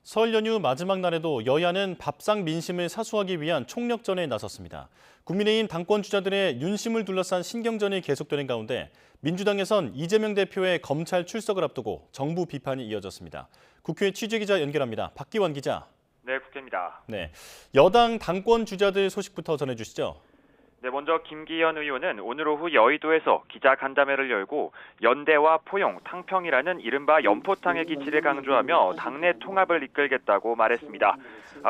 설 연휴 마지막 날에도 여야는 밥상 민심을 사수하기 위한 총력전에 나섰습니다. 국민의힘 당권 주자들의 윤심을 둘러싼 신경전이 계속되는 가운데 민주당에선 이재명 대표의 검찰 출석을 앞두고 정부 비판이 이어졌습니다. 국회 취재기자 연결합니다. 박기원 기자. 네, 국회입니다. 네, 여당 당권 주자들 소식부터 전해주시죠. 네, 먼저 김기현 의원은 오늘 오후 여의도에서 기자간담회를 열고 연대와 포용, 탕평이라는 이른바 연포탕의 기치를 강조하며 당내 통합을 이끌겠다고 말했습니다.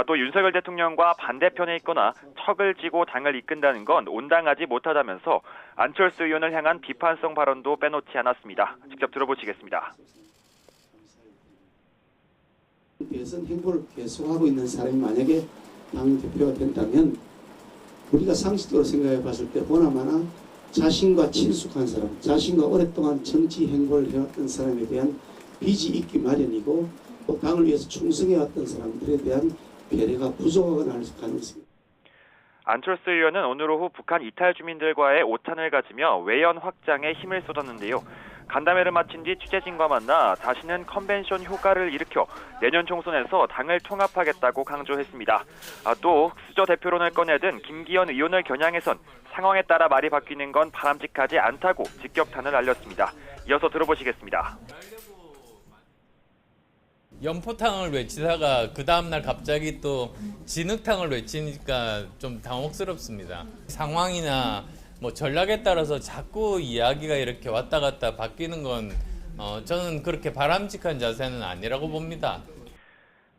또 윤석열 대통령과 반대편에 있거나 척을 지고 당을 이끈다는 건 온당하지 못하다면서 안철수 의원을 향한 비판성 발언도 빼놓지 않았습니다. 직접 들어보시겠습니다. 대선 행보를 계속하고 있는 사람이 만약에 당대표가 된다면 우리가 상식적으로 생각해 봤을 때 보나마나 자신과 친숙한 사람, 자신과 오랫동안 정치 행보를 해왔던 사람에 대한 빚이 있기 마련이고 또 당을 위해서 충성해왔던 사람들에 대한 배려가 부족하거나 할 가능성이. 안철수 의원은 오늘 오후 북한 이탈 주민들과의 오찬을 가지며 외연 확장에 힘을 쏟았는데요. 간담회를 마친 뒤 취재진과 만나 다시는 컨벤션 효과를 일으켜 내년 총선에서 당을 통합하겠다고 강조했습니다. 또 흑수저 대표론을 꺼내든 김기현 의원을 겨냥해선 상황에 따라 말이 바뀌는 건 바람직하지 않다고 직격탄을 날렸습니다. 이어서 들어보시겠습니다. 연포탕을 외치다가 그 다음날 갑자기 또 진흙탕을 외치니까 좀 당혹스럽습니다. 상황이나 전략에 따라서 자꾸 이야기가 이렇게 왔다 갔다 바뀌는 건 저는 그렇게 바람직한 자세는 아니라고 봅니다.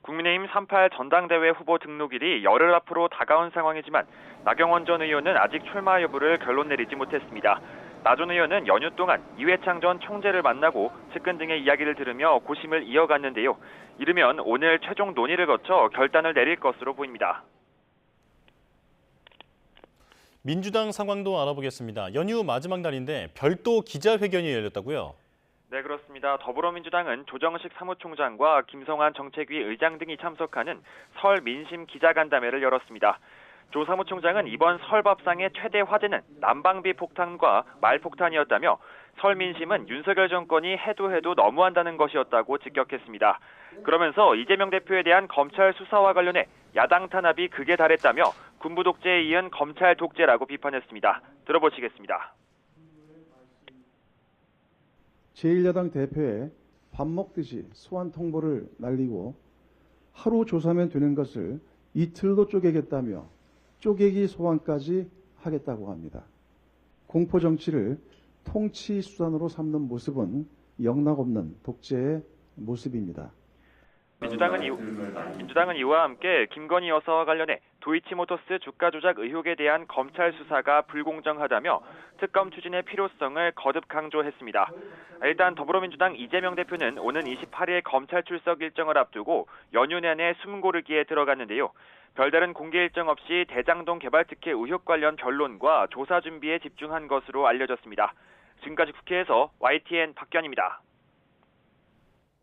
국민의힘 3.8 전당대회 후보 등록일이 열흘 앞으로 다가온 상황이지만 나경원 전 의원은 아직 출마 여부를 결론 내리지 못했습니다. 나 전 의원은 연휴 동안 이회창 전 총재를 만나고 측근 등의 이야기를 들으며 고심을 이어갔는데요. 이르면 오늘 최종 논의를 거쳐 결단을 내릴 것으로 보입니다. 민주당 상황도 알아보겠습니다. 연휴 마지막 날인데 별도 기자회견이 열렸다고요? 네, 그렇습니다. 더불어민주당은 조정식 사무총장과 김성환 정책위 의장 등이 참석하는 설 민심 기자간담회를 열었습니다. 조 사무총장은 이번 설 밥상의 최대 화제는 난방비 폭탄과 말폭탄이었다며 설 민심은 윤석열 정권이 해도 너무한다는 것이었다고 직격했습니다. 그러면서 이재명 대표에 대한 검찰 수사와 관련해 야당 탄압이 극에 달했다며 군부 독재에 이은 검찰 독재라고 비판했습니다. 들어보시겠습니다. 제1야당 대표의 밥 먹듯이 소환 통보를 날리고 하루 조사면 되는 것을 이틀로 쪼개겠다며 쪼개기 소환까지 하겠다고 합니다. 공포 정치를 통치 수단으로 삼는 모습은 영락없는 독재의 모습입니다. 민주당은 이와 함께 김건희 여사와 관련해 도이치모터스 주가 조작 의혹에 대한 검찰 수사가 불공정하다며 특검 추진의 필요성을 거듭 강조했습니다. 일단 더불어민주당 이재명 대표는 오는 28일 검찰 출석 일정을 앞두고 연휴 내내 숨 고르기에 들어갔는데요. 별다른 공개 일정 없이 대장동 개발 특혜 의혹 관련 변론과 조사 준비에 집중한 것으로 알려졌습니다. 지금까지 국회에서 YTN 박견입니다.